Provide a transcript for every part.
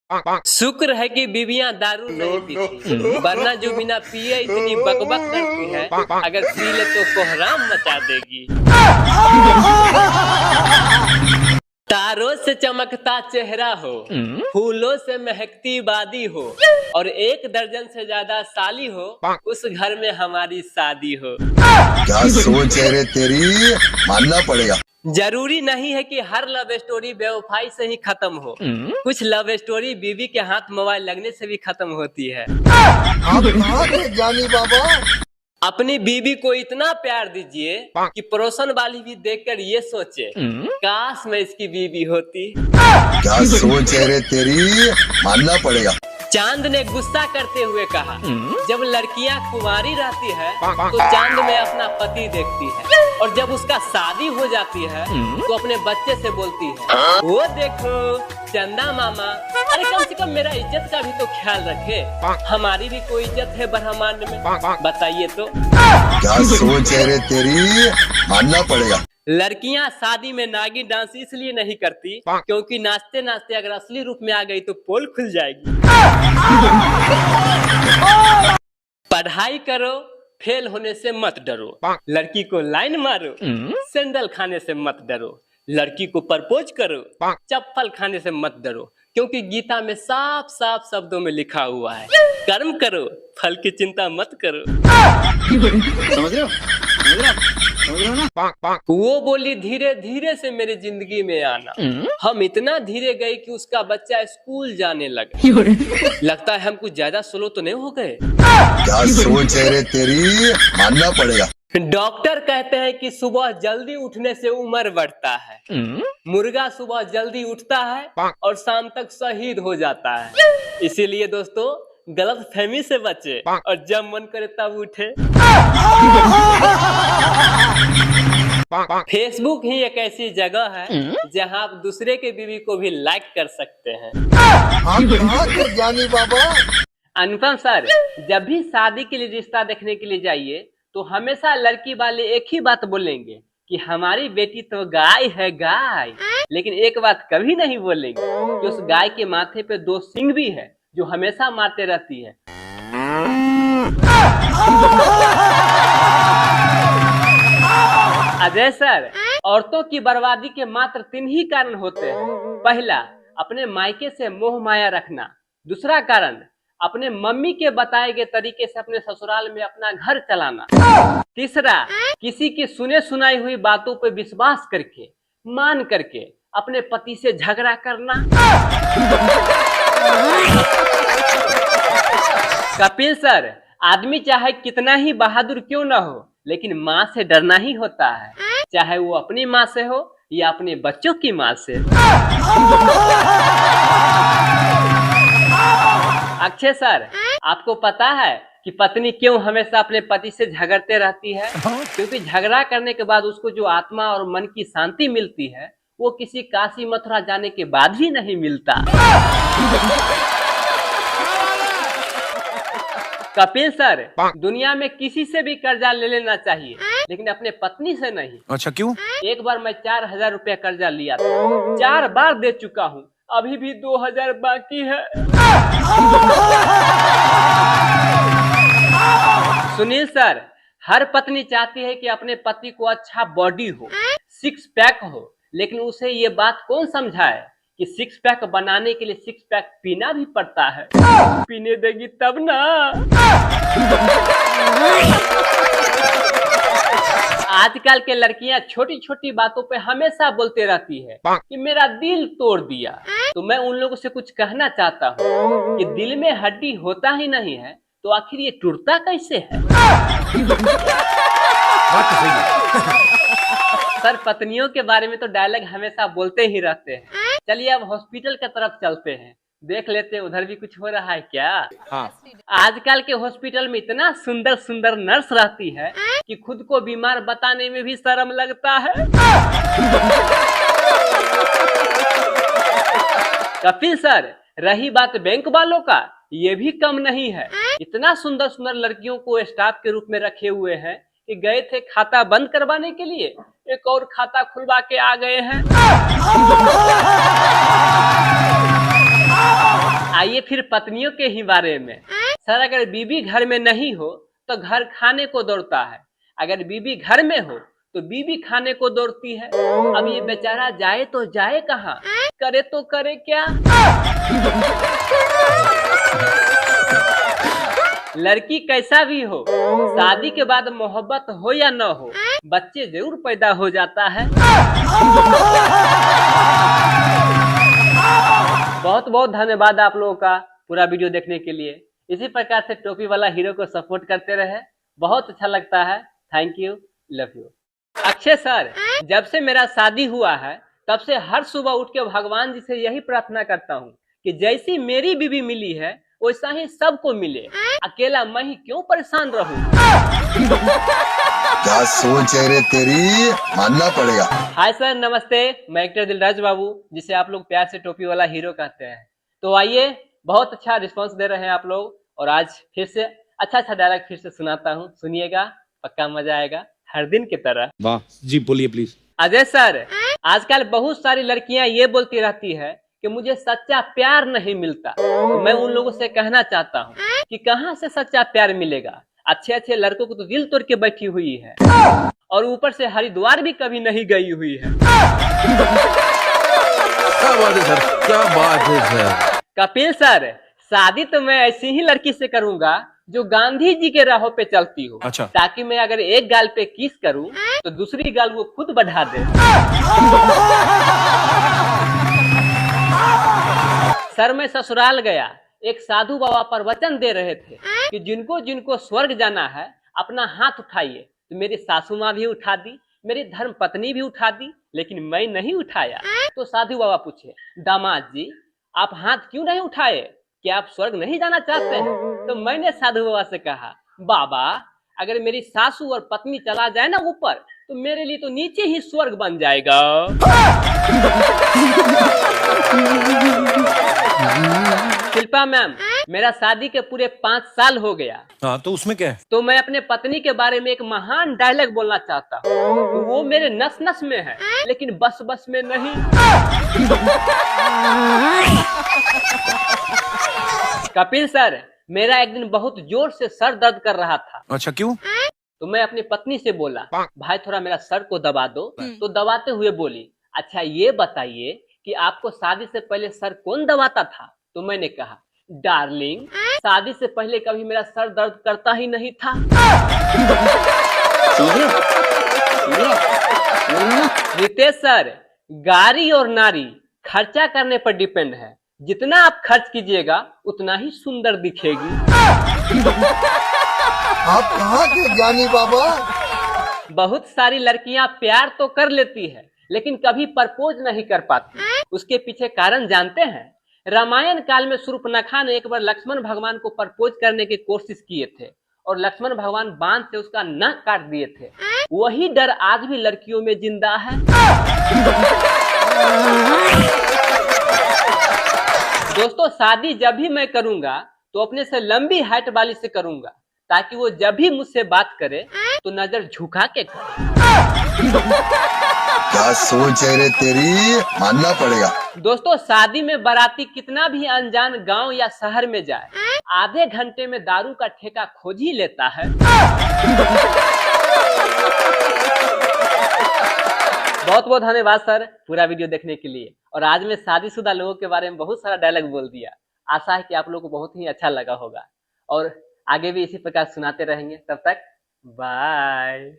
शुक्र है कि बीवियां दारू नहीं पीती, वरना जो बिना पिए इतनी बकबक करती है, अगर पी ले तो कोहराम मचा देगी। तारों से चमकता चेहरा हो, फूलों से महकती वादी हो, और 1 दर्जन से ज्यादा साली हो, उस घर में हमारी शादी हो। क्या सोच है रे तेरी, मानना पड़ेगा। जरूरी नहीं है कि हर लव स्टोरी बेवफाई से ही खत्म हो, कुछ लव स्टोरी बीवी के हाथ मोबाइल लगने से भी खत्म होती है। जानी बाबा, अपनी बीवी को इतना प्यार दीजिए कि पड़ोसन वाली भी देखकर ये सोचे, काश मैं इसकी बीवी होती। क्या सोच है रे तेरी, मानना पड़ेगा। चांद ने गुस्सा करते हुए कहा, जब लड़कियां कुंवारी रहती है तो चांद में अपना पति देखती है, और जब उसका शादी हो जाती है तो अपने बच्चे से बोलती है, वो देखो चंदा मामा, अरे कम से कम मेरा इज्जत का भी तो ख्याल रखे, हमारी भी कोई इज्जत है ब्रह्मांड में, बताइए तो। क्या सोच है रे तेरी, मानना पड़ेगा। लड़कियां शादी में नागिन डांस इसलिए नहीं करती क्योंकि नाचते नाचते अगर असली रूप में आ गई तो पोल खुल जाएगी। पढ़ाई करो, फेल होने से मत डरो, लड़की को लाइन मारो, सैंडल खाने से मत डरो, लड़की को प्रपोज करो, चप्पल खाने से मत डरो, क्योंकि गीता में साफ साफ शब्दों में लिखा हुआ है, कर्म करो, फल की चिंता मत करो। समझ रहे हो? वो बोली, धीरे धीरे से मेरी जिंदगी में आना, हम इतना धीरे गए कि उसका बच्चा स्कूल जाने लगा। लगता है हम कुछ ज्यादा स्लो तो नहीं हो गए। क्या सोच है रे तेरी, मानना पड़ेगा। डॉक्टर कहते हैं कि सुबह जल्दी उठने से उम्र बढ़ता है, मुर्गा सुबह जल्दी उठता है और शाम तक शहीद हो जाता है। इसीलिए दोस्तों गलत फहमी से बचे और जब मन करे तब उठे। फेसबुक ही एक ऐसी जगह है जहां आप दूसरे के बीवी को भी लाइक कर सकते हैं। जानी बाबा। अनुपम सर, जब भी शादी के लिए रिश्ता देखने के लिए जाइए तो हमेशा लड़की वाले एक ही बात बोलेंगे कि हमारी बेटी तो गाय है गाय, लेकिन एक बात कभी नहीं बोलेंगे कि उस गाय के माथे पे 2 सींग भी है जो हमेशा मारते रहती है। अजय सर, औरतों की बर्बादी के मात्र 3 ही कारण होते हैं। पहला, अपने मायके से मोह माया रखना। दूसरा कारण, अपने मम्मी के बताए गए तरीके से अपने ससुराल में अपना घर चलाना। तीसरा, किसी की सुने सुनाई हुई बातों पर विश्वास करके मान करके अपने पति से झगड़ा करना। कपिल सर, आदमी चाहे कितना ही बहादुर क्यों ना हो, लेकिन माँ से डरना ही होता है, चाहे वो अपनी माँ से हो या अपने बच्चों की माँ से। अक्षय सर, आपको पता है कि पत्नी क्यों हमेशा अपने पति से झगड़ते रहती है? क्योंकि झगड़ा करने के बाद उसको जो आत्मा और मन की शांति मिलती है वो किसी काशी मथुरा जाने के बाद भी नहीं मिलता। कपिल सर, दुनिया में किसी से भी कर्जा ले लेना चाहिए, लेकिन अपने पत्नी से नहीं। अच्छा, क्यों? एक बार मैं 4000 रुपया कर्जा लिया था, 4 बार दे चुका हूँ, अभी भी 2000 बाकी है। सुनील सर, हर पत्नी चाहती है कि अपने पति को अच्छा बॉडी हो, 6 पैक हो, लेकिन उसे ये बात कौन समझाए कि 6 पैक बनाने के लिए 6 पैक पीना भी पड़ता है। पीने देगी तब ना। आजकल के लड़कियां छोटी छोटी बातों पे हमेशा बोलते रहती है कि मेरा दिल तोड़ दिया। तो मैं उन लोगों से कुछ कहना चाहता हूँ कि दिल में हड्डी होता ही नहीं है तो आखिर ये टूटता कैसे है? सर, पत्नियों के बारे में तो डायलॉग हमेशा बोलते ही रहते हैं। चलिए अब हॉस्पिटल की तरफ चलते हैं, देख लेते हैं उधर भी कुछ हो रहा है क्या। हाँ। आजकल के हॉस्पिटल में इतना सुंदर सुंदर नर्स रहती है कि खुद को बीमार बताने में भी शर्म लगता है। कपिल सर, रही बात बैंक वालों का, ये भी कम नहीं है। इतना सुंदर सुंदर लड़कियों को स्टाफ के रूप में रखे हुए हैं कि गए थे खाता बंद करवाने के लिए, एक और खाता खुलवा के आ गए हैं। आइए फिर पत्नियों के ही बारे में। सर, अगर बीबी घर में नहीं हो तो घर खाने को दौड़ता है, अगर बीबी घर में हो तो बीबी खाने को दौड़ती है। अब ये बेचारा जाए तो जाए कहाँ, करे तो करे क्या। लड़की कैसा भी हो, शादी के बाद मोहब्बत हो या न हो, बच्चे जरूर पैदा हो जाता है। बहुत बहुत धन्यवाद आप लोगों का पूरा वीडियो देखने के लिए। इसी प्रकार से टोपी वाला हीरो को सपोर्ट करते रहे, बहुत अच्छा लगता है। Thank you, love you. Akshay sir, जब से मेरा शादी हुआ है तब से हर सुबह उठ के भगवान जी से यही प्रार्थना करता हूँ कि जैसी मेरी बीवी मिली है वैसा ही सबको मिले, अकेला मैं ही क्यों परेशान रहूं। क्या सोच है रे तेरी, मानना पड़ेगा। हाय सर, नमस्ते। मैं एक्टर दिलराज बाबू, जिसे आप लोग प्यार से टोपी वाला हीरो कहते हैं। तो आइए, बहुत अच्छा रिस्पांस दे रहे हैं आप लोग, और आज फिर से अच्छा डायलॉग फिर से सुनाता हूँ, सुनिएगा, पक्का मजा आएगा हर दिन की तरह। वाह जी, बोलिए प्लीज। अजय सर, आजकल बहुत सारी लड़कियां ये बोलती रहती है कि मुझे सच्चा प्यार नहीं मिलता, तो मैं उन लोगों से कहना चाहता हूँ कि कहाँ से सच्चा प्यार मिलेगा। अच्छे अच्छे लड़कों को तो दिल तोड़ के बैठी हुई है, और ऊपर से हरिद्वार भी कभी नहीं गई हुई है। क्या बात है सर, क्या बात है सर। कपिल सर, शादी तो मैं ऐसी ही लड़की से करूंगा जो गांधी जी के राहों पे चलती हो। अच्छा। ताकि मैं अगर एक गाल पे किस करूं तो दूसरी गाल वो खुद बढ़ा दे। सर, मैं ससुराल गया, एक साधु बाबा प्रवचन दे रहे थे कि जिनको जिनको स्वर्ग जाना है अपना हाथ उठाइए। तो मेरी सासू माँ भी उठा दी, मेरी धर्म पत्नी भी उठा दी, लेकिन मैं नहीं उठाया। तो साधु बाबा पूछे, दामाद जी आप हाथ क्यों नहीं उठाए, क्या आप स्वर्ग नहीं जाना चाहते हैं? तो मैंने साधु बाबा से कहा, बाबा अगर मेरी सासू और पत्नी चला जाए ना ऊपर, तो मेरे लिए तो नीचे ही स्वर्ग बन जाएगा। शिल्पा मैम, मेरा शादी के पूरे 5 साल हो गया। हाँ, तो उसमें क्या है? तो मैं अपने पत्नी के बारे में एक महान डायलॉग बोलना चाहता हूँ। तो वो मेरे नस नस में है, लेकिन बस बस में नहीं। कपिल सर, मेरा एक दिन बहुत जोर से सर दर्द कर रहा था। अच्छा, क्यों? तो मैं अपनी पत्नी से बोला, भाई थोड़ा मेरा सर को दबा दो। तो दबाते हुए बोली, अच्छा ये बताइए कि आपको शादी से पहले सर कौन दबाता था? तो मैंने कहा, डार्लिंग शादी से पहले कभी मेरा सर दर्द करता ही नहीं था। रितेश सर, गाड़ी और नारी खर्चा करने पर डिपेंड है, जितना आप खर्च कीजिएगा उतना ही सुंदर दिखेगी। आप कहाँ के ज्ञानी बाबा? बहुत सारी लड़कियां प्यार तो कर लेती है, लेकिन कभी प्रपोज नहीं कर पाती। उसके पीछे कारण जानते हैं? रामायण काल में शूर्पणखा ने एक बार लक्ष्मण भगवान को प्रपोज करने की कोशिश किए थे, और लक्ष्मण भगवान बाण से उसका नाक काट दिए थे। वही डर आज भी लड़कियों में जिंदा है। दोस्तों, शादी जब भी मैं करूंगा तो अपने से लंबी हाइट वाली से करूंगा, ताकि वो जब भी मुझसे बात करे तो नजर झुका के करे। क्या सोच है रे तेरी, मानना पड़ेगा। दोस्तों, शादी में बाराती कितना भी अनजान गांव या शहर में जाए, आधे घंटे में दारू का ठेका खोज ही लेता है। बहुत बहुत धन्यवाद सर पूरा वीडियो देखने के लिए। और आज मैं शादीशुदा लोगों के बारे में बहुत सारा डायलॉग बोल दिया। आशा है कि आप लोगों को बहुत ही अच्छा लगा होगा, और आगे भी इसी प्रकार सुनाते रहेंगे। तब तक बाय।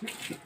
है।